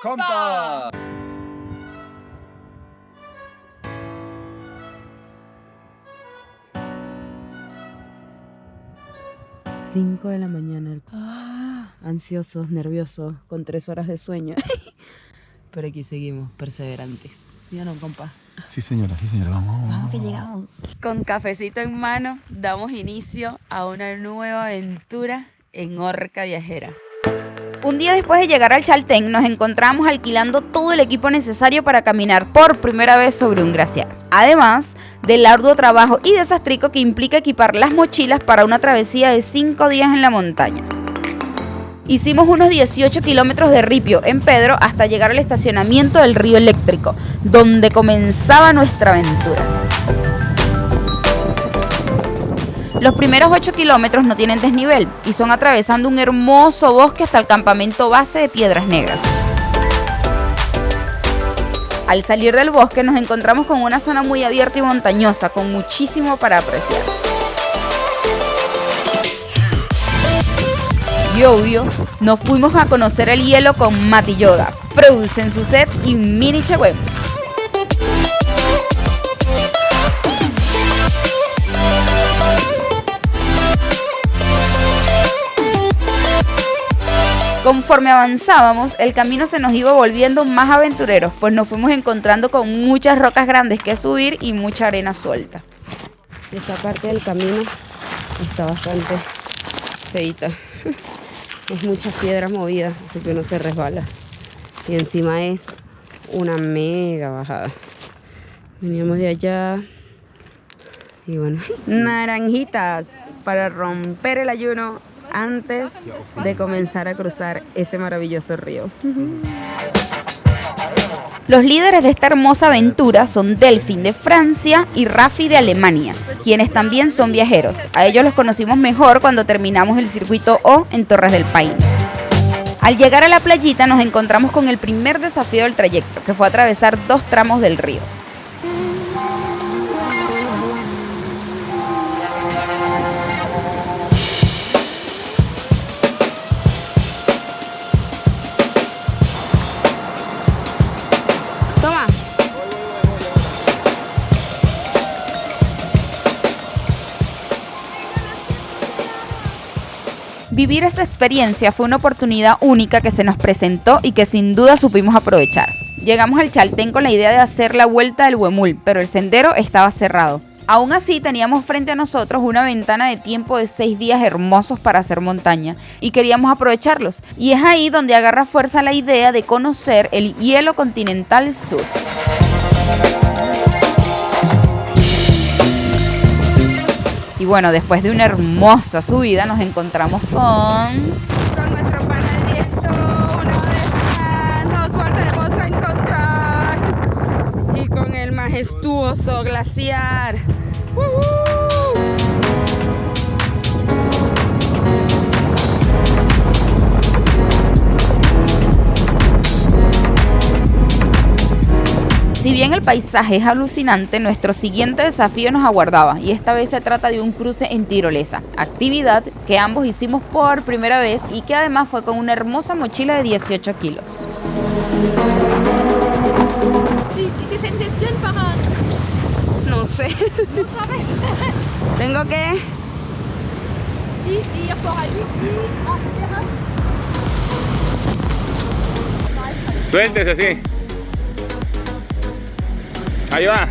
¡Compa! 5 de la mañana. Ansiosos, nerviosos, con 3 horas de sueño. Pero aquí seguimos, perseverantes. ¿Sí o no, compa? Sí, señora, vamos. Vamos que llegamos. Con cafecito en mano, damos inicio a una nueva aventura en Orca Viajera. Un día después de llegar al Chaltén, nos encontramos alquilando todo el equipo necesario para caminar por primera vez sobre un glaciar. Además del arduo trabajo y desastrico que implica equipar las mochilas para una travesía de 5 días en la montaña. Hicimos unos 18 kilómetros de ripio en Pedro hasta llegar al estacionamiento del Río Eléctrico, donde comenzaba nuestra aventura. Los primeros 8 kilómetros no tienen desnivel y son atravesando un hermoso bosque hasta el campamento base de Piedras Negras. Al salir del bosque nos encontramos con una zona muy abierta y montañosa, con muchísimo para apreciar. Y obvio, nos fuimos a conocer el hielo con Mati Yoda, Frozen Suzette y Mini Chagüem. Conforme avanzábamos, el camino se nos iba volviendo más aventureros, pues nos fuimos encontrando con muchas rocas grandes que subir y mucha arena suelta. Esta parte del camino está bastante feita. Es muchas piedras movidas, así que uno se resbala. Y encima es una mega bajada. Veníamos de allá. Y bueno, naranjitas para romper el ayuno antes de comenzar a cruzar ese maravilloso río. Los líderes de esta hermosa aventura son Delfín de Francia y Rafi de Alemania, quienes también son viajeros. A ellos los conocimos mejor cuando terminamos el circuito O en Torres del Paine. Al llegar a la playita nos encontramos con el primer desafío del trayecto, que fue atravesar 2 tramos del río. Vivir esa experiencia fue una oportunidad única que se nos presentó y que sin duda supimos aprovechar. Llegamos al Chaltén con la idea de hacer la vuelta del Huemul, pero el sendero estaba cerrado. Aún así teníamos frente a nosotros una ventana de tiempo de 6 días hermosos para hacer montaña y queríamos aprovecharlos. Y es ahí donde agarra fuerza la idea de conocer el hielo continental sur. Y bueno, después de una hermosa subida nos encontramos con nuestro pana del viento. Una vez más nos volvemos a encontrar. Y con el majestuoso glaciar. Si bien el paisaje es alucinante, nuestro siguiente desafío nos aguardaba y esta vez se trata de un cruce en tirolesa, actividad que ambos hicimos por primera vez y que además fue con una hermosa mochila de 18 kilos. Sí, ¿te sientes bien para...? No sé. ¿No sabes? Tengo que... Sí, ir por allí. Suéltese así. Ahí va.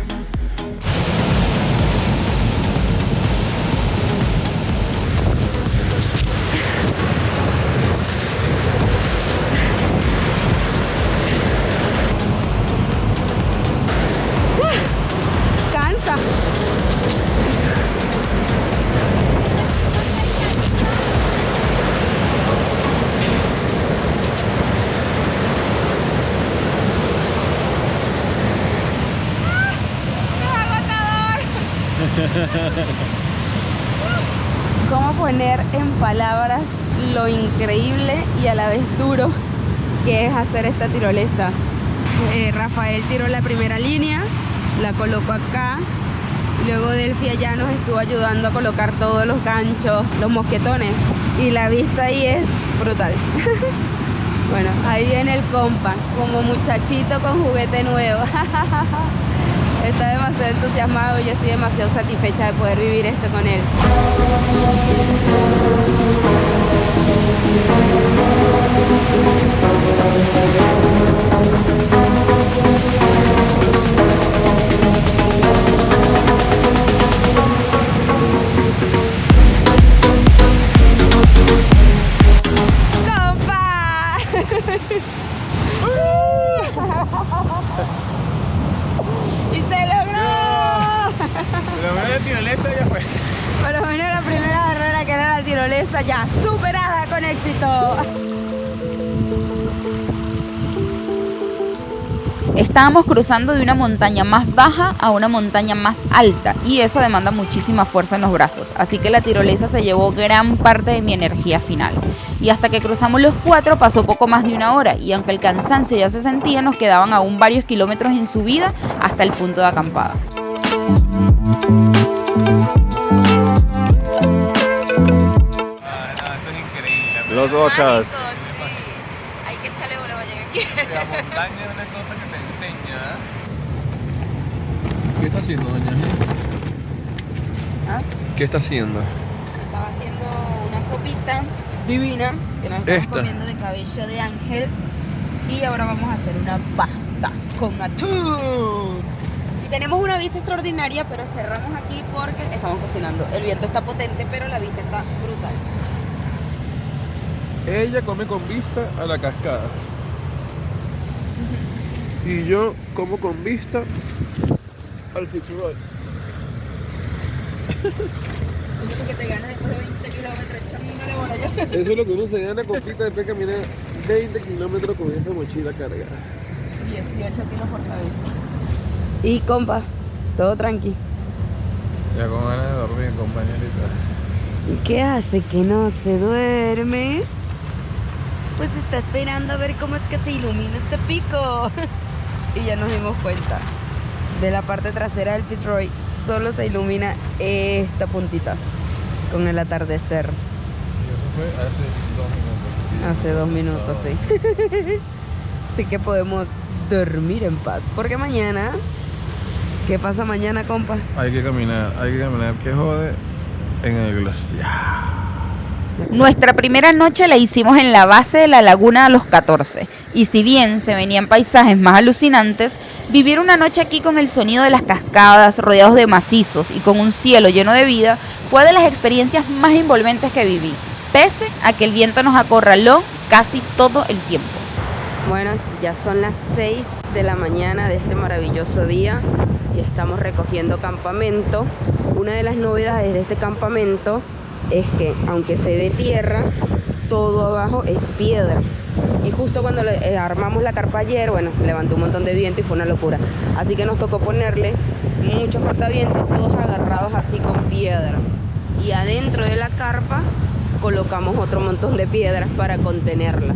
Cansa. ¿Cómo poner en palabras lo increíble y a la vez duro que es hacer esta tirolesa? Rafael tiró la primera línea, la colocó acá, luego Delphi allá nos estuvo ayudando a colocar todos los ganchos, los mosquetones, y la vista ahí es brutal. Bueno, ahí viene el compa, como muchachito con juguete nuevo. Está demasiado entusiasmado y yo estoy demasiado satisfecha de poder vivir esto con él. ¡Y se logró! Pero bueno, la tirolesa ya fue. Por lo menos la primera barrera, que era la tirolesa, ya superada con éxito. Estábamos cruzando de una montaña más baja a una montaña más alta y eso demanda muchísima fuerza en los brazos, así que la tirolesa se llevó gran parte de mi energía final. Y hasta que cruzamos los 4 pasó poco más de 1 hora y aunque el cansancio ya se sentía, nos quedaban aún varios kilómetros en subida hasta el punto de acampada. Los Bocas. Hay que echarle bola aquí. La montaña es una cosa que te enseña. ¿Qué está haciendo, doña? ¿Ah? ¿Qué está haciendo? Estaba haciendo una sopita divina que nos estamos comiendo de cabello de ángel y ahora vamos a hacer una pasta con atún. Y tenemos una vista extraordinaria, pero cerramos aquí porque estamos cocinando. El viento está potente, pero la vista está brutal. Ella come con vista a la cascada. Y yo como con vista al Fitzroy. Es lo que te ganas después de 20 kilómetros echándole bola ya. Eso es lo que uno se gana con pista después de caminar 20 kilómetros con esa mochila cargada. 18 kilos por cabeza. Y compa, todo tranqui. Ya con ganas de dormir, compañerita. ¿Y qué hace que no se duerme? Pues está esperando a ver cómo es que se ilumina este pico. Y ya nos dimos cuenta. De la parte trasera del Fitzroy solo se ilumina esta puntita con el atardecer. Y eso fue hace 2 minutos. Hace 2 minutos, sí. Así que podemos dormir en paz. Porque mañana... ¿Qué pasa mañana, compa? Hay que caminar, que jode, en el glaciar. Nuestra primera noche la hicimos en la base de la laguna de los 14 y si bien se venían paisajes más alucinantes, vivir una noche aquí con el sonido de las cascadas, rodeados de macizos y con un cielo lleno de vida, fue de las experiencias más envolventes que viví, pese a que el viento nos acorraló casi todo el tiempo. Bueno, ya son las 6 de la mañana de este maravilloso día y estamos recogiendo campamento. Una de las novedades de este campamento es que aunque se ve tierra, todo abajo es piedra. Y justo cuando armamos la carpa ayer, bueno, levantó un montón de viento y fue una locura. Así que nos tocó ponerle muchos cortavientos, todos agarrados así con piedras. Y adentro de la carpa colocamos otro montón de piedras para contenerla.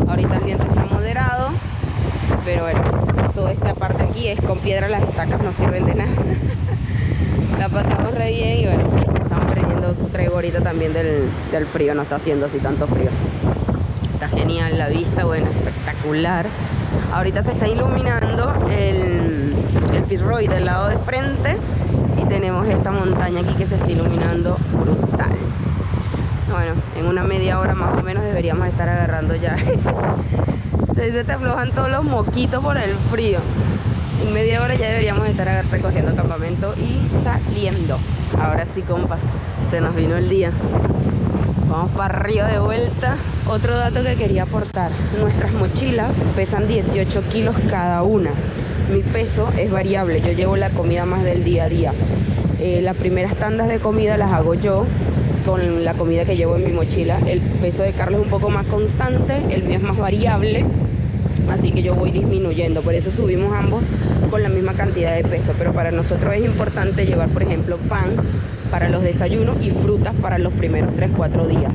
Ahorita el viento está moderado, pero bueno, toda esta parte aquí es con piedra, las estacas no sirven de nada. La pasamos re bien y bueno, estamos prendiendo traigo ahorita también del frío, no está haciendo así tanto frío. Está genial la vista, bueno, espectacular. Ahorita se está iluminando el Fitzroy del lado de frente y tenemos esta montaña aquí que se está iluminando brutal. Bueno, en una media hora más o menos deberíamos estar agarrando ya. Se te aflojan todos los moquitos por el frío. En media hora ya deberíamos estar recogiendo campamento y saliendo. Ahora sí, compa, se nos vino el día. Vamos para arriba de vuelta. Otro dato que quería aportar. Nuestras mochilas pesan 18 kilos cada una. Mi peso es variable. Yo llevo la comida más del día a día. Las primeras tandas de comida las hago yo con la comida que llevo en mi mochila. El peso de Carlos es un poco más constante, el mío es más variable, así que yo voy disminuyendo, por eso subimos ambos con la misma cantidad de peso. Pero para nosotros es importante llevar, por ejemplo, pan para los desayunos y frutas para los primeros 3-4 días.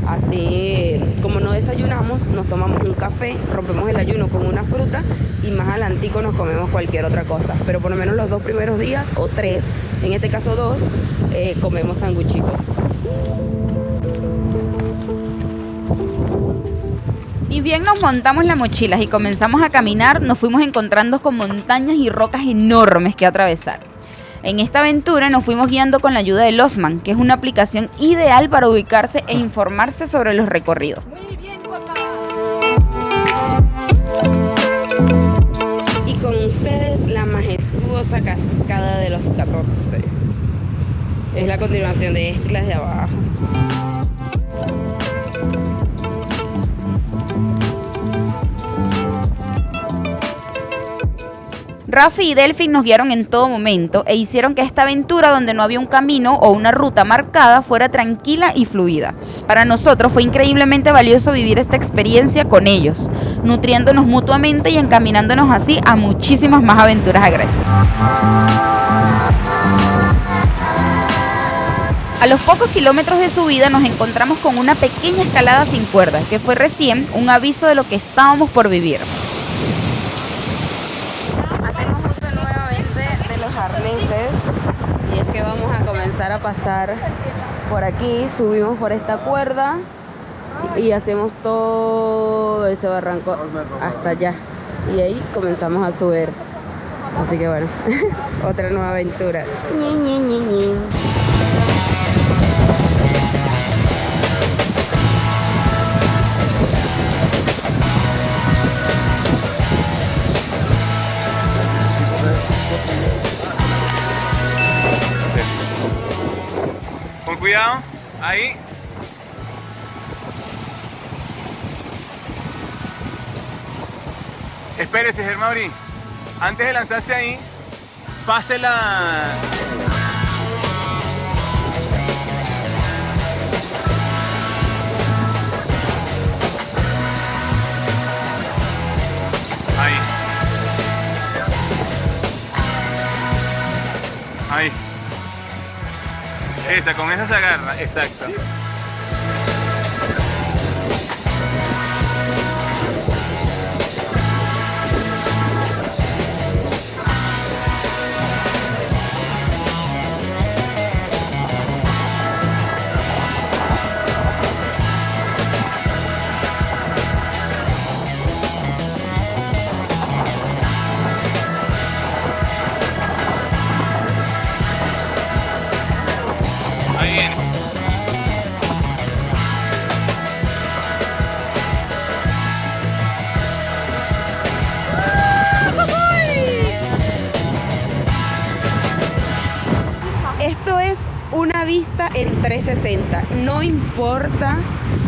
Así, como no desayunamos, nos tomamos un café, rompemos el ayuno con una fruta y más adelantico nos comemos cualquier otra cosa. Pero por lo menos los 2 primeros días, o 3, en este caso 2, comemos sanguchitos. Ni bien nos montamos las mochilas y comenzamos a caminar, nos fuimos encontrando con montañas y rocas enormes que atravesar. En esta aventura nos fuimos guiando con la ayuda de Losman, que es una aplicación ideal para ubicarse e informarse sobre los recorridos. Muy bien, guapa. Y con ustedes la majestuosa cascada de los 14. Es la continuación de esta, las de abajo. Rafi y Delphin nos guiaron en todo momento e hicieron que esta aventura, donde no había un camino o una ruta marcada, fuera tranquila y fluida. Para nosotros fue increíblemente valioso vivir esta experiencia con ellos, nutriéndonos mutuamente y encaminándonos así a muchísimas más aventuras agrestes. A los pocos kilómetros de subida nos encontramos con una pequeña escalada sin cuerdas, que fue recién un aviso de lo que estábamos por vivir. Hacemos uso nuevamente de los arneses y es que vamos a comenzar a pasar por aquí, subimos por esta cuerda y hacemos todo ese barranco hasta allá y ahí comenzamos a subir. Así que bueno, otra nueva aventura. Ñi, ñi, ñi, ñi. Con cuidado, ahí. Espérese, Germauri. Antes de lanzarse ahí, pase la... Ahí. Ahí. Esa, con esa se agarra, exacto. Ahí viene. Esto es una vista en 360, no importa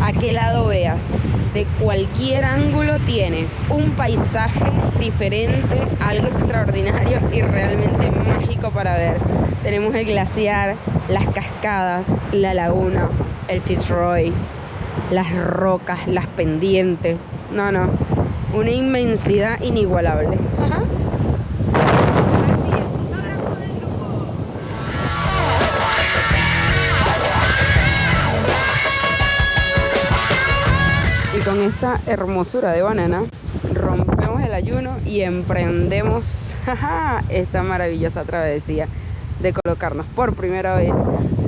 a qué lado veas, de cualquier ángulo tienes un paisaje diferente, algo extraordinario y realmente mágico para ver. Tenemos el glaciar, las cascadas, la laguna, el Fitzroy, las rocas, las pendientes. No, una inmensidad inigualable. Ajá. Y con esta hermosura de banana rompemos el ayuno y emprendemos esta maravillosa travesía de colocarnos por primera vez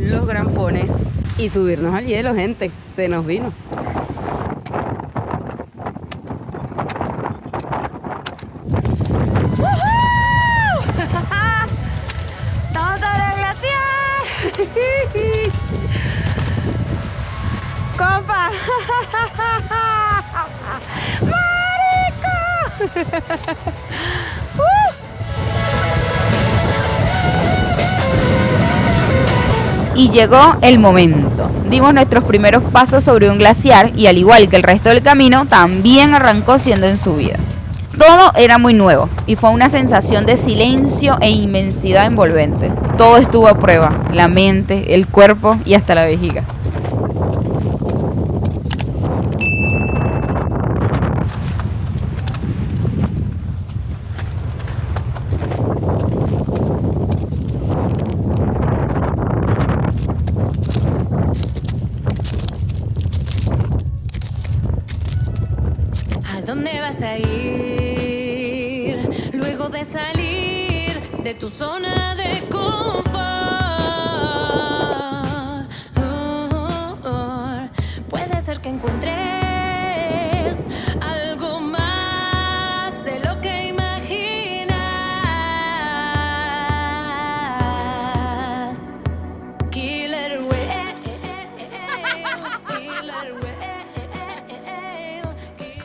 los grampones y subirnos al hielo, gente. Se nos vino. ¡Estamos sobre el glaciar! ¡Compa! ¡Marico! Y llegó el momento. Dimos nuestros primeros pasos sobre un glaciar y, al igual que el resto del camino, también arrancó siendo en subida. Todo era muy nuevo y fue una sensación de silencio e inmensidad envolvente. Todo estuvo a prueba, la mente, el cuerpo y hasta la vejiga. ¿A dónde vas a ir luego de salir de tu zona de confort? Puede ser que encuentres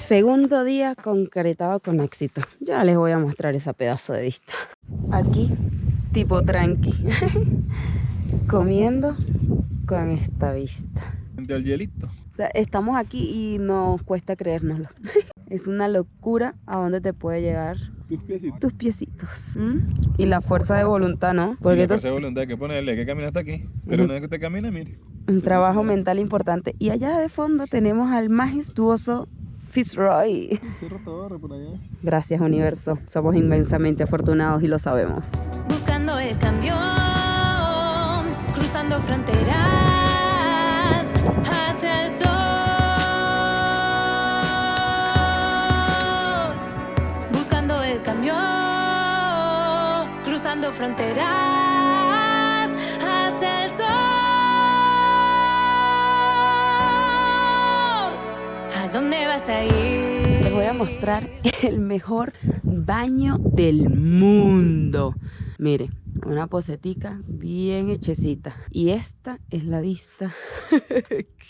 Segundo día concretado con éxito. Ya les voy a mostrar ese pedazo de vista. Aquí, tipo tranqui. Comiendo con esta vista. Frente al hielito. O sea, estamos aquí y nos cuesta creérnoslo. Es una locura a dónde te puede llegar Tus piecitos. tus piecitos. Y la fuerza de voluntad, ¿no? Porque esto es Esa voluntad hay que ponerle, hay que caminar hasta aquí. Pero una vez que usted camina, mire. un trabajo mental importante. Y allá de fondo tenemos al majestuoso Fitzroy. Cierra Torre por allá. Gracias, universo. Somos inmensamente afortunados y lo sabemos. Buscando el cambio, cruzando fronteras hacia el sol. Buscando el cambio, cruzando fronteras hacia el sol. ¿A dónde vas a ir? Les voy a mostrar el mejor baño del mundo. Mire, una posetica bien hechecita. Y esta es la vista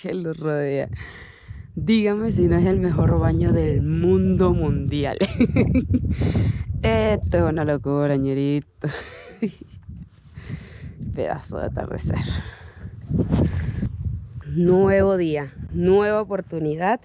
que lo rodea. Dígame si no es el mejor baño del mundo mundial. Esto es una locura, ñerito. Pedazo de atardecer. Nuevo día, nueva oportunidad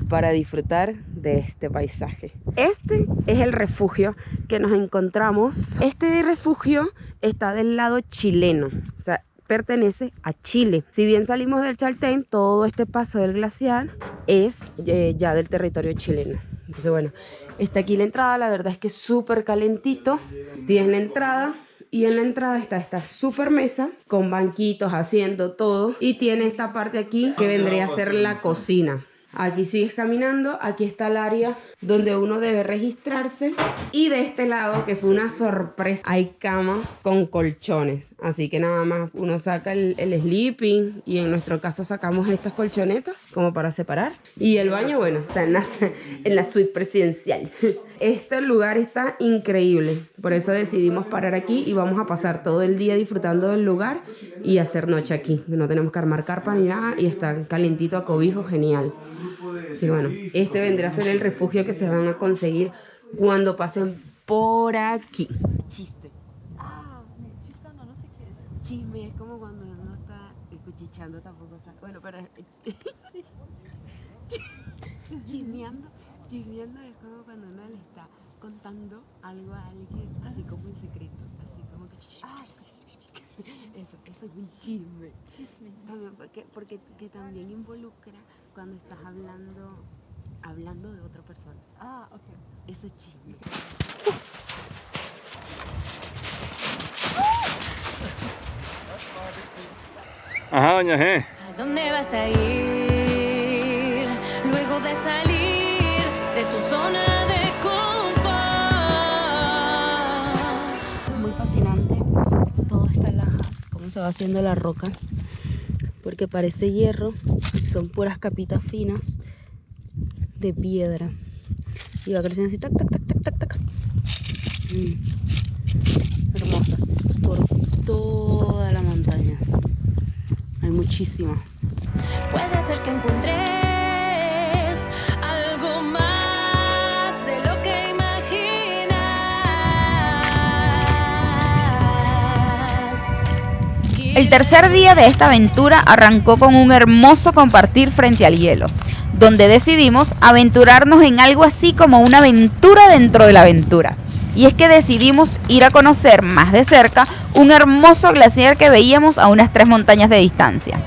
para disfrutar de este paisaje. Este es el refugio que nos encontramos. Este refugio está del lado chileno, o sea, pertenece a Chile. Si bien salimos del Chaltén, todo este paso del glaciar es ya del territorio chileno. Entonces, bueno, está aquí la entrada. La verdad es que es súper calentito. Tienes la entrada. Y en la entrada está esta super mesa con banquitos, asiento, todo. Y tiene esta parte aquí que vendría a ser la cocina. Aquí sigues caminando, aquí está el área donde uno debe registrarse. Y de este lado, que fue una sorpresa, hay camas con colchones. Así que nada más uno saca el sleeping y en nuestro caso sacamos estas colchonetas como para separar. Y el baño, bueno, está en la suite presidencial. Este lugar está increíble, por eso decidimos parar aquí y vamos a pasar todo el día disfrutando del lugar y hacer noche aquí. No tenemos que armar carpa ni nada y está calentito a cobijo, genial. Así que bueno, este vendrá a ser el refugio que se van a conseguir cuando pasen por aquí. Chiste. Chispando, no sé qué es. Chisme es como cuando uno está cuchicheando tampoco. Bueno, pero chismeando es como cuando uno le está contando algo a alguien, así como en secreto, así como que eso es un chisme. También porque que también involucra cuando estás hablando de otra persona. Ok. Eso es chisme. Ajá, doña G. ¿A dónde vas a ir luego de salir de tu zona de confort? Muy fascinante toda esta laja, cómo se va haciendo la roca, porque parece hierro, son puras capitas finas de piedra y va creciendo así, tac, tac, tac, tac, tac, tac. Hermosa, por toda la montaña hay muchísimas. Puede ser que encuentres algo más de lo que imaginas. El tercer día de esta aventura arrancó con un hermoso compartir frente al hielo, donde decidimos aventurarnos en algo así como una aventura dentro de la aventura. Y es que decidimos ir a conocer más de cerca un hermoso glaciar que veíamos a unas 3 montañas de distancia.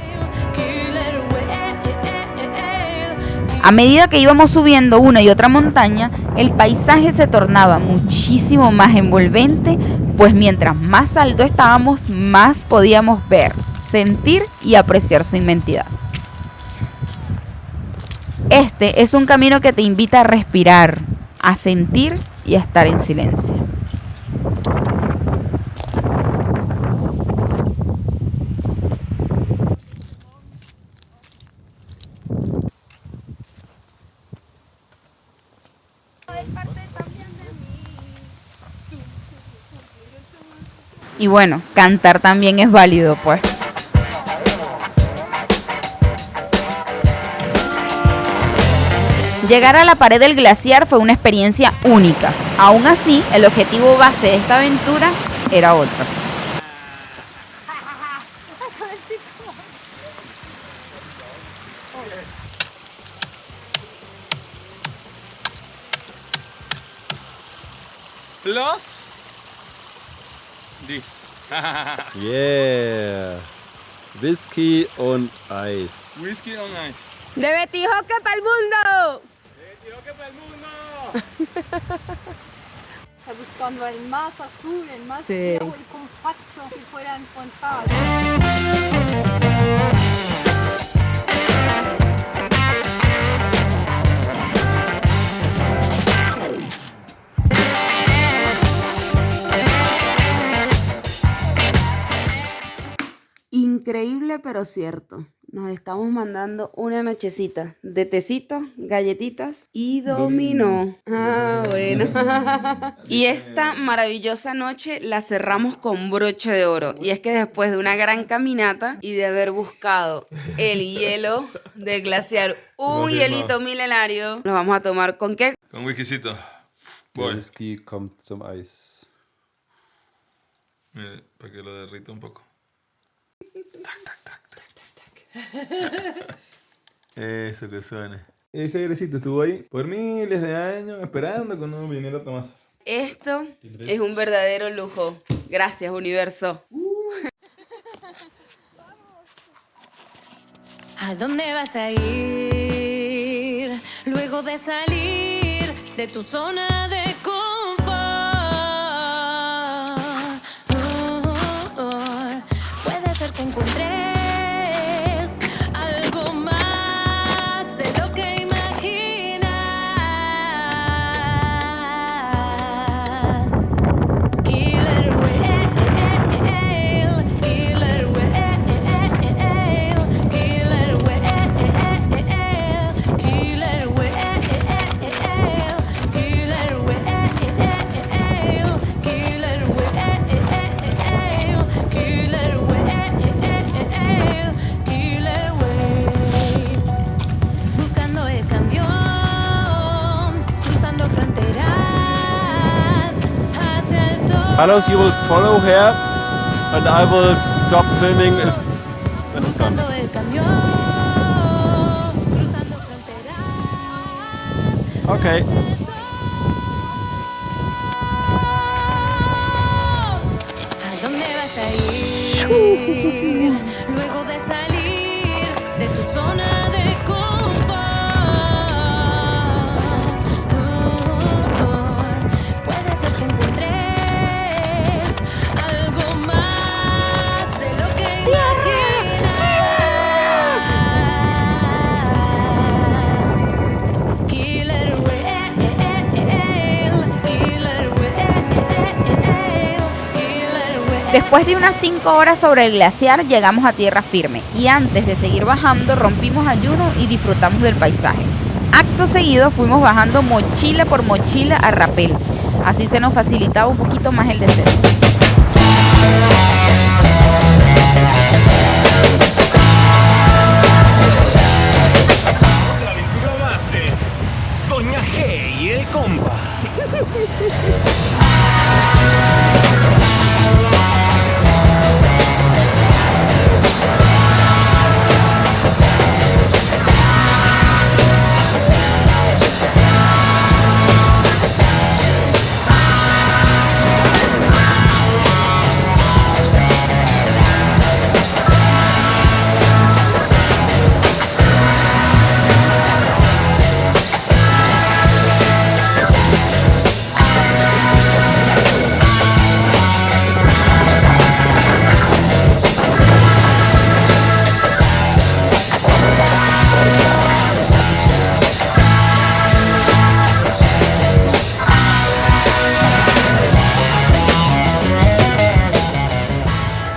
A medida que íbamos subiendo una y otra montaña, el paisaje se tornaba muchísimo más envolvente, pues mientras más alto estábamos, más podíamos ver, sentir y apreciar su inmensidad. Este es un camino que te invita a respirar, a sentir y a estar en silencio. Y bueno, cantar también es válido, pues. Llegar a la pared del glaciar fue una experiencia única. Aún así, el objetivo base de esta aventura era otro. Plus this. Yeah. Whisky und Eis. Whisky on ice. ¡De Betijoque para el mundo! Está buscando el más azul, el más Sí. viejo y compacto que pueda encontrar. Increíble pero cierto. Nos estamos mandando una nochecita de tecito, galletitas y dominó. Ah, bueno. Y esta maravillosa noche la cerramos con broche de oro. Y es que después de una gran caminata y de haber buscado el hielo del glaciar, un hielito milenario, nos vamos a tomar ¿con qué? Con whiskycito. Der Voy. Whisky kommt zum Eis. Mire, para que lo derrita un poco. Eso que suene. Ese airecito estuvo ahí por miles de años esperando que uno viniera a tomarse. Esto es un verdadero lujo. Gracias, universo. ¿A dónde vas a ir luego de salir de tu zona de confort? Puede ser que encuentres algo más de lo que imaginas. Killer Whale, Killer Whale, Killer Whale, Killer Whale, Killer Whale, Killer Whale, Killer Whale, Killer Whale. Buscando el cambio, cruzando fronteras hacia el sol. Carlos, you will follow her and I will stop filming if when it's done. Buscando el cambio, cruzando fronteras. Okay. ¿A dónde vas a ir luego de salir de tu zona de confort? Puede ser que encuentres algo más de lo que imaginas. Killer Whale, Killer Whale, Killer Whale. Después de unas 5 horas sobre el glaciar llegamos a tierra firme y antes de seguir bajando rompimos ayuno y disfrutamos del paisaje. Acto seguido fuimos bajando mochila por mochila a rapel, así se nos facilitaba un poquito más el descenso. La aventura más de Doña G y el compa.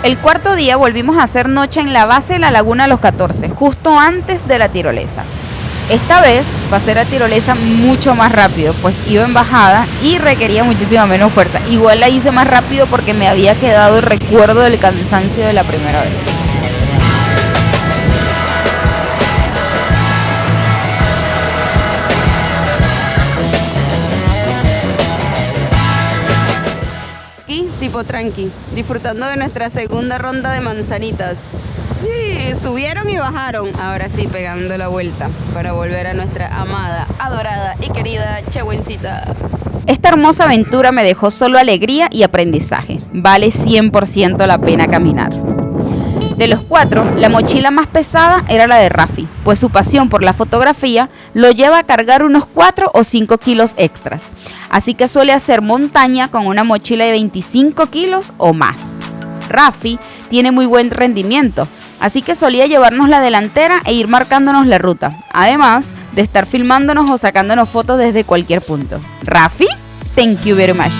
El cuarto día volvimos a hacer noche en la base de la Laguna Los 14, justo antes de la tirolesa. Esta vez pasé la tirolesa mucho más rápido, pues iba en bajada y requería muchísima menos fuerza. Igual la hice más rápido porque me había quedado el recuerdo del cansancio de la primera vez. tranqui, disfrutando de nuestra segunda ronda de manzanitas. Sí, subieron y bajaron. Ahora sí, pegando la vuelta para volver a nuestra amada, adorada y querida Chehuencita. Esta hermosa aventura me dejó solo alegría y aprendizaje. Vale 100% la pena caminar. De los 4, la mochila más pesada era la de Rafi, pues su pasión por la fotografía lo lleva a cargar unos 4 o 5 kilos extras. Así que suele hacer montaña con una mochila de 25 kilos o más. Rafi tiene muy buen rendimiento, así que solía llevarnos la delantera e ir marcándonos la ruta, además de estar filmándonos o sacándonos fotos desde cualquier punto. Rafi, thank you very much.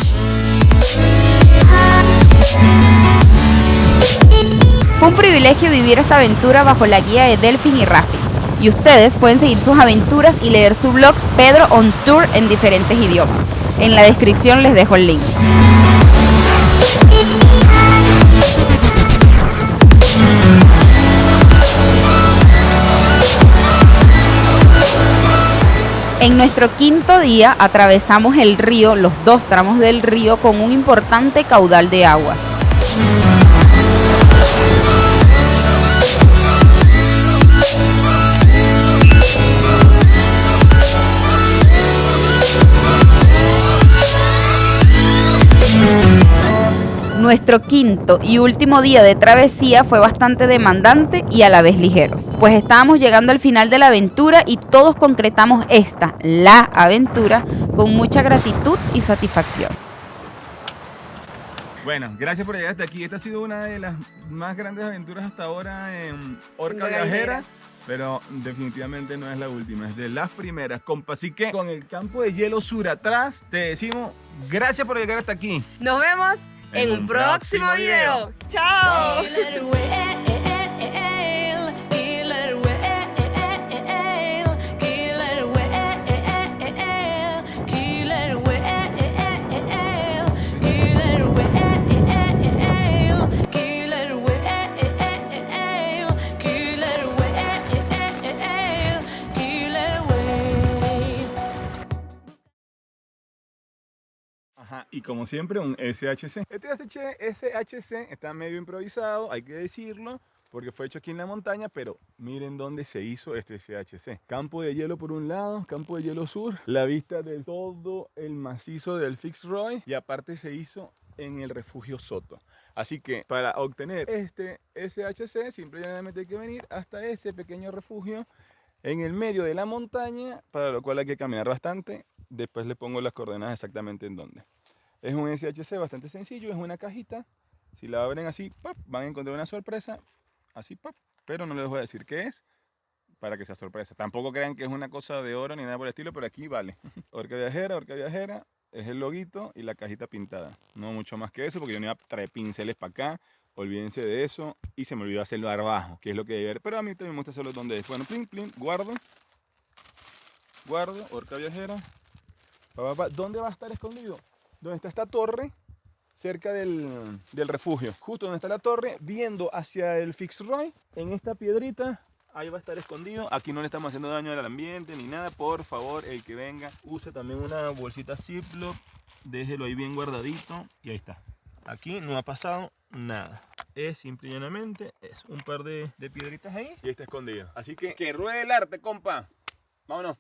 Fue un privilegio vivir esta aventura bajo la guía de Delfín y Rafi. Y ustedes pueden seguir sus aventuras y leer su blog Pedro on Tour en diferentes idiomas. En la descripción les dejo el link. En nuestro 5.º día atravesamos el río, los 2 tramos del río con un importante caudal de agua. Nuestro 5.º y último día de travesía fue bastante demandante y a la vez ligero, pues estábamos llegando al final de la aventura y todos concretamos la aventura, con mucha gratitud y satisfacción. Bueno, gracias por llegar hasta aquí. Esta ha sido una de las más grandes aventuras hasta ahora en Orca Viajera, pero definitivamente no es la última, es de las primeras, compa. Así que con el campo de hielo sur atrás, te decimos gracias por llegar hasta aquí. Nos vemos en un próximo video. ¡Chao! Killer whale, killer whale, killer whale, killer whale, killer whale, killer whale, killer whale. Ajá, y como siempre un SHC. Este SHC está medio improvisado, hay que decirlo, porque fue hecho aquí en la montaña, pero miren dónde se hizo este SHC. Campo de hielo por un lado, campo de hielo sur, la vista de todo el macizo del Fitzroy, y aparte se hizo en el refugio Soto. Así que para obtener este SHC simplemente hay que venir hasta ese pequeño refugio en el medio de la montaña, para lo cual hay que caminar bastante. Después les pongo las coordenadas exactamente en dónde. Es un SHC bastante sencillo, es una cajita. Si la abren así, ¡pap!, van a encontrar una sorpresa, así, ¡pap!, pero no les voy a decir qué es, para que sea sorpresa. Tampoco crean que es una cosa de oro ni nada por el estilo, pero aquí vale. Orca Viajera, es el loguito y la cajita pintada. No mucho más que eso, porque yo no iba a traer pinceles para acá. Olvídense de eso. Y se me olvidó hacerlo abajo, que es lo que debe ver. Pero a mí también me gusta hacerlo donde es. Bueno, plin, plin, guardo, Orca Viajera. ¿Dónde va a estar escondido? Donde está esta torre, cerca del refugio. Justo donde está la torre, viendo hacia el Fitzroy, en esta piedrita, ahí va a estar escondido. Aquí no le estamos haciendo daño al ambiente ni nada. Por favor, el que venga, use también una bolsita Ziploc, déjelo ahí bien guardadito y ahí está. Aquí no ha pasado nada. Es simple y llanamente, es un par de piedritas ahí y está escondido. Así que ruede el arte, compa. Vámonos.